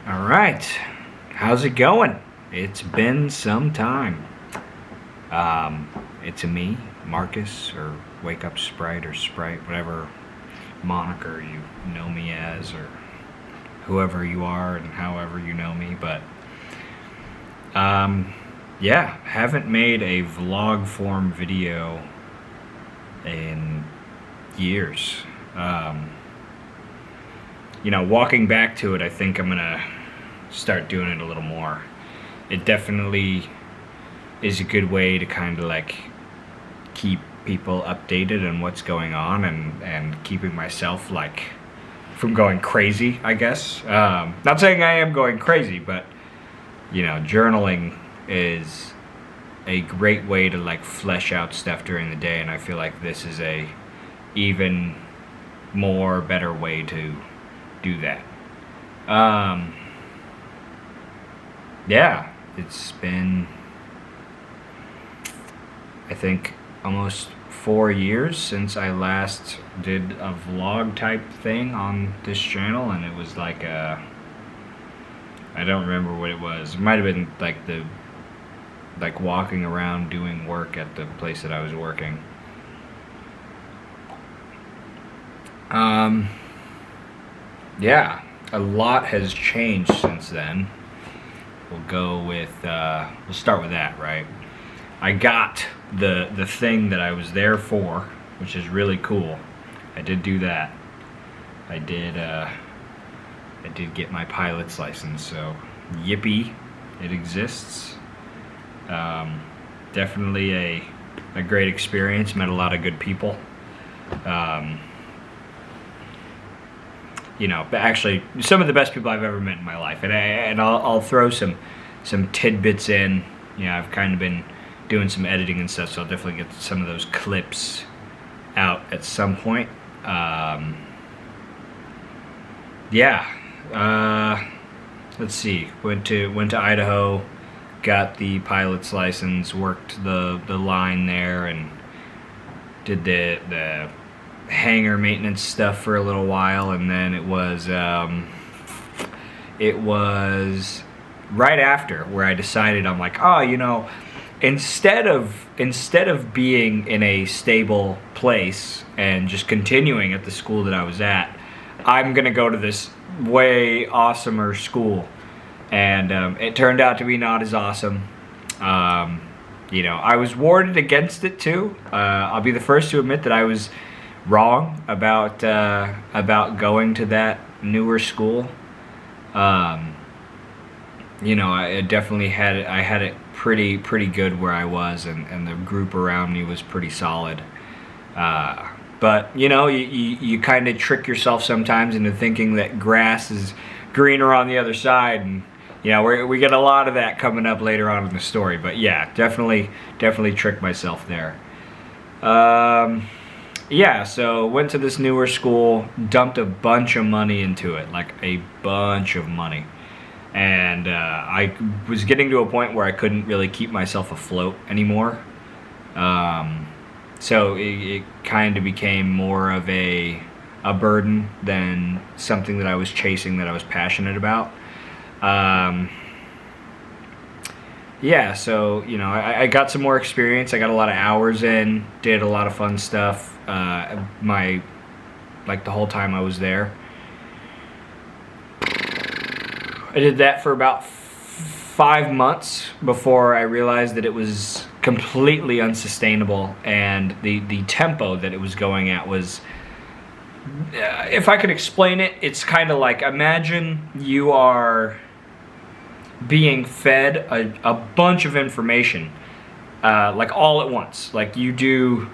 All right, how's it going? It's been some time. It's me, Marcus, or Wake Up Sprite, or Sprite, whatever moniker you know me as, or whoever you are and however you know me. But yeah, haven't made a vlog form video in years. Walking back to it, I think I'm gonna start doing it a little more. It definitely is a good way to kind of like keep people updated on what's going on and keeping myself like from going crazy, I guess. Not saying I am going crazy, but journaling is a great way to like flesh out stuff during the day, and I feel like this is a even more better way to do that. Yeah, it's been, I think, almost 4 years since I last did a vlog type thing on this channel, and it was like I don't remember what it was. It might have been like walking around doing work at the place that I was working. Yeah, a lot has changed since then. We'll start with that, right? I got the thing that I was there for, which is really cool. I did do that. I did get my pilot's license, so yippee, it exists. Definitely a great experience. Met a lot of good people. But actually, some of the best people I've ever met in my life, and I'll throw some tidbits in. I've kind of been doing some editing and stuff, so I'll definitely get some of those clips out at some point. Let's see. Went to Idaho, got the pilot's license, worked the line there, and did the hangar maintenance stuff for a little while, and then it was right after where I decided, I'm like, instead of being in a stable place and just continuing at the school that I was at, I'm gonna go to this way awesomer school, and it turned out to be not as awesome. I was warded against it too. I'll be the first to admit that I was wrong about going to that newer school. I definitely had it pretty good where I was, and the group around me was pretty solid. But you kind of trick yourself sometimes into thinking that grass is greener on the other side, and we get a lot of that coming up later on in the story. But yeah, definitely tricked myself there. Yeah, so went to this newer school, dumped a bunch of money into it, like a bunch of money. And I was getting to a point where I couldn't really keep myself afloat anymore. So it kind of became more of a burden than something that I was chasing, that I was passionate about. Yeah, so I got some more experience. I got a lot of hours in, did a lot of fun stuff. The whole time I was there, I did that for about 5 months before I realized that it was completely unsustainable, and the tempo that it was going at was, if I could explain it, it's kind of like, imagine you are being fed a bunch of information, like all at once. Like you do,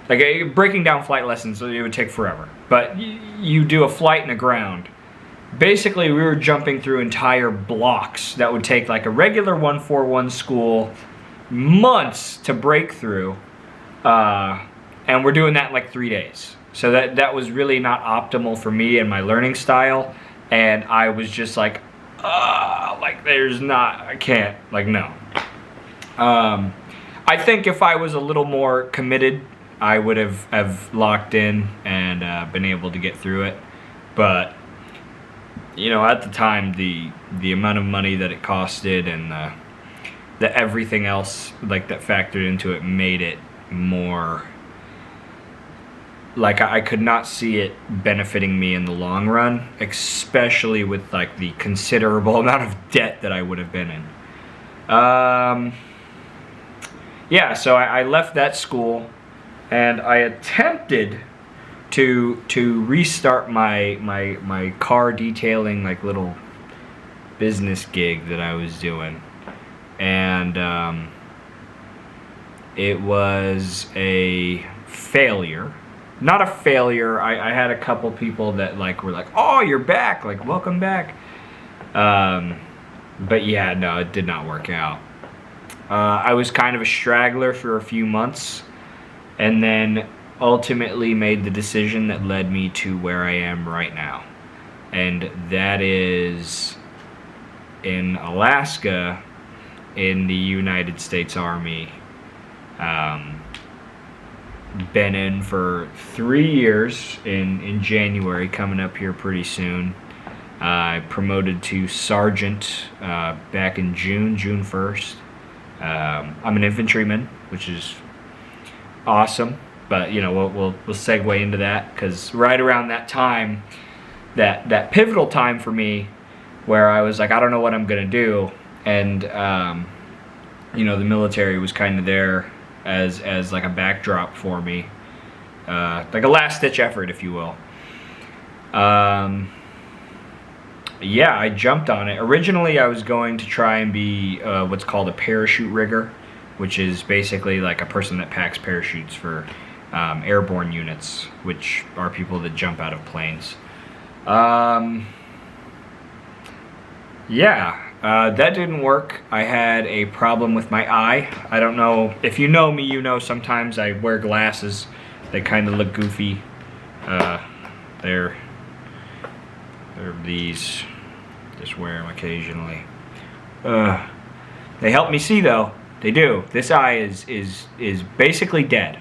like breaking down flight lessons, it would take forever. But you do a flight in the ground. Basically, we were jumping through entire blocks that would take like a regular 141 school months to break through, and we're doing that in like 3 days. So that was really not optimal for me and my learning style, and I was just like, I can't, no. I think if I was a little more committed, I would have locked in and been able to get through it. But you know, at the time, the amount of money that it costed and the everything else like that factored into it made it more like I could not see it benefiting me in the long run, especially with like the considerable amount of debt that I would have been in. Yeah, so I left that school, and I attempted to restart my car detailing like little business gig that I was doing, and it was a failure. Not a failure. I had a couple people that like were like, "Oh, you're back! Like, welcome back." But yeah, no, it did not work out. I was kind of a straggler for a few months, and then ultimately made the decision that led me to where I am right now, and that is in Alaska, in the United States Army. Been in for 3 years in January, coming up here pretty soon. I promoted to sergeant back in June 1st. I'm an infantryman, which is awesome, but you know we'll segue into that, because right around that time, that pivotal time for me, where I was like, I don't know what I'm gonna do, and you know, the military was kind of there as like a backdrop for me, like a last-ditch effort, if you will. Yeah, I jumped on it. Originally, I was going to try and be what's called a parachute rigger, which is basically like a person that packs parachutes for airborne units, which are people that jump out of planes. Yeah. That didn't work. I had a problem with my eye. I don't know, if you know me, you know sometimes I wear glasses. They kind of look goofy. They're these. Just wear them occasionally. They help me see though. They do. This eye is basically dead.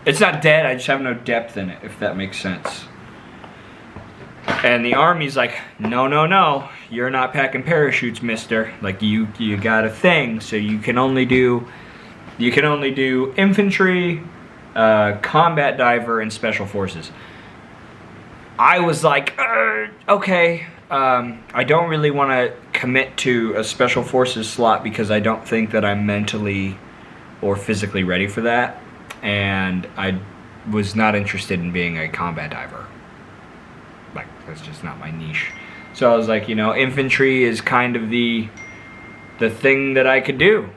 It's not dead. I just have no depth in it, if that makes sense. And the Army's like, no, you're not packing parachutes, mister. Like, you got a thing, so you can only do infantry, combat diver, and special forces. I was like, okay, I don't really want to commit to a special forces slot because I don't think that I'm mentally or physically ready for that, and I was not interested in being a combat diver. Like, that's just not my niche. So I was like, you know, infantry is kind of the thing that I could do.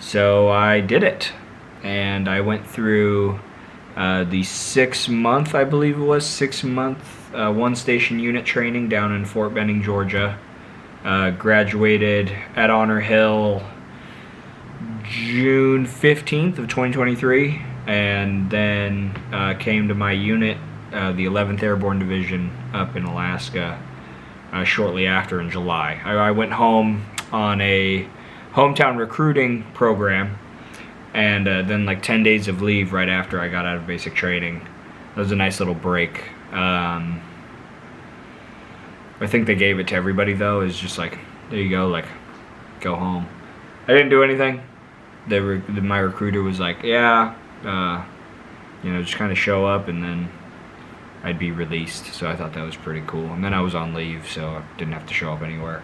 So I did it, and I went through the 6-month, I believe it was, 6-month one-station unit training down in Fort Benning, Georgia. Graduated at Honor Hill June 15th of 2023. And then came to my unit, the 11th Airborne Division, up in Alaska shortly after in July. I went home on a hometown recruiting program, and then like 10 days of leave right after I got out of basic training. That was a nice little break. I think they gave it to everybody though. It's just like, there you go, like, go home. I didn't do anything. My recruiter was like, yeah, you know, just kind of show up and then I'd be released. So I thought that was pretty cool. And then I was on leave, so I didn't have to show up anywhere.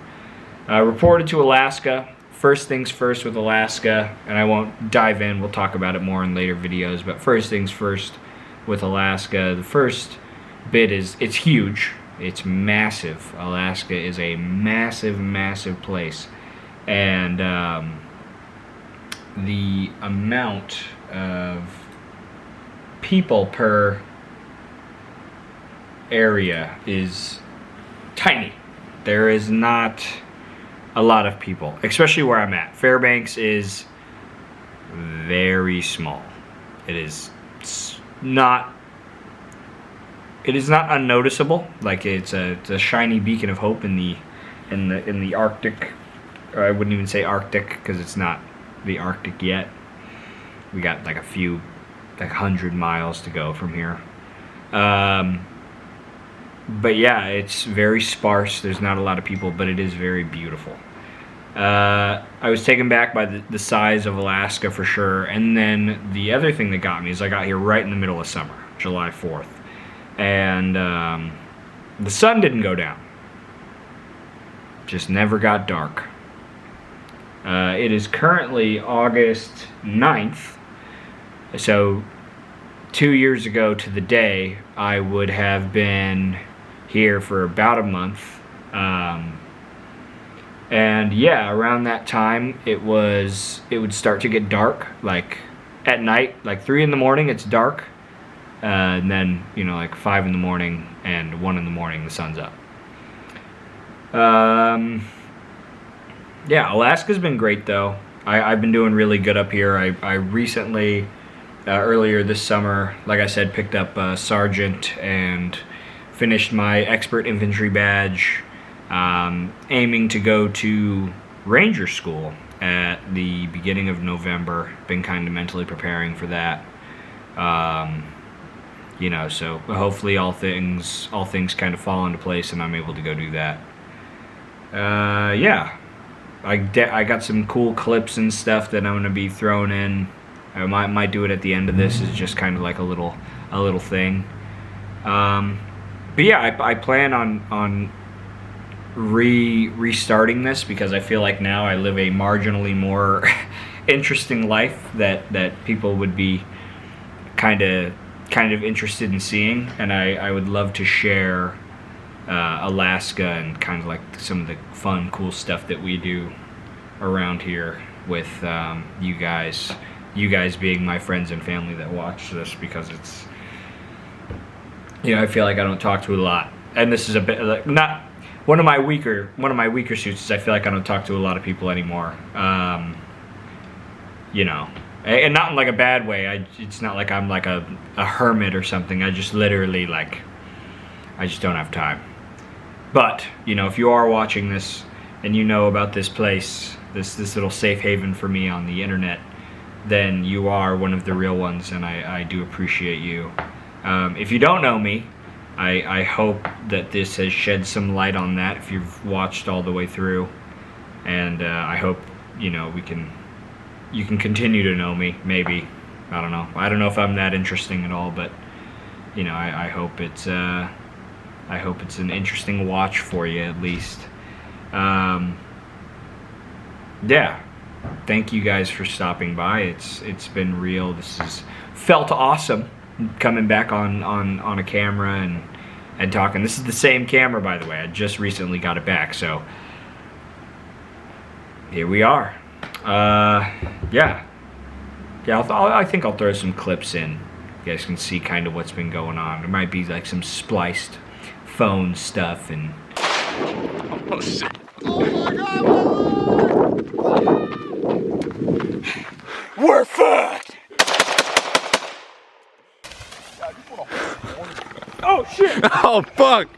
Reported to Alaska. First things first with Alaska, and I won't dive in. We'll talk about it more in later videos. But first things first with Alaska. The first bit is, it's huge. It's massive. Alaska is a massive, massive place. And the amount of people per area is tiny. There is not a lot of people, especially where I'm at. Fairbanks is very small. It is not unnoticeable. Like, it's a shiny beacon of hope in the Arctic. Or I wouldn't even say Arctic because it's not the Arctic yet. We got like a few like 100 miles to go from here. But yeah, it's very sparse. There's not a lot of people, but it is very beautiful. I was taken back by the size of Alaska for sure. And then the other thing that got me is I got here right in the middle of summer, July 4th. And the sun didn't go down. Just never got dark. It is currently August 9th. So 2 years ago to the day, I would have been here for about a month. And yeah, around that time, it would start to get dark, like at night, like 3 in the morning, it's dark. And then, you know, like 5 in the morning and 1 in the morning, the sun's up. Yeah, Alaska's been great though. I've been doing really good up here. I recently, earlier this summer, like I said, picked up Sergeant and finished my Expert Infantry badge, aiming to go to Ranger School at the beginning of November. Been kind of mentally preparing for that. You know, so hopefully all things kind of fall into place and I'm able to go do that. Yeah, I got some cool clips and stuff that I'm gonna be throwing in. I might do it at the end of this. It's just kind of like a little thing. But yeah, I plan on restarting this because I feel like now I live a marginally more interesting life that people would be kind of interested in seeing, and I would love to share Alaska and kind of like some of the fun, cool stuff that we do around here with you guys being my friends and family that watch this, because it's, you know, I feel like I don't talk to a lot, and this is a bit like not one of my weaker suits is I feel like I don't talk to a lot of people anymore. You know, and not in like a bad way. It's not like I'm like a hermit or something. I just literally like, I just don't have time. But, you know, if you are watching this and you know about this place, this little safe haven for me on the internet, then you are one of the real ones, and I do appreciate you. If you don't know me, I hope that this has shed some light on that if you've watched all the way through. And I hope, you know, you can continue to know me, maybe. I don't know. I don't know if I'm that interesting at all, but, you know, I hope it's an interesting watch for you at least. Yeah, thank you guys for stopping by. It's been real. This has felt awesome coming back on a camera and talking. This is the same camera, by the way. I just recently got it back, so here we are. Yeah, I think I'll throw some clips in. You guys can see kind of what's been going on. There might be like some spliced phone stuff and. Oh shit! Oh my God! We're fucked! Oh shit! Oh fuck!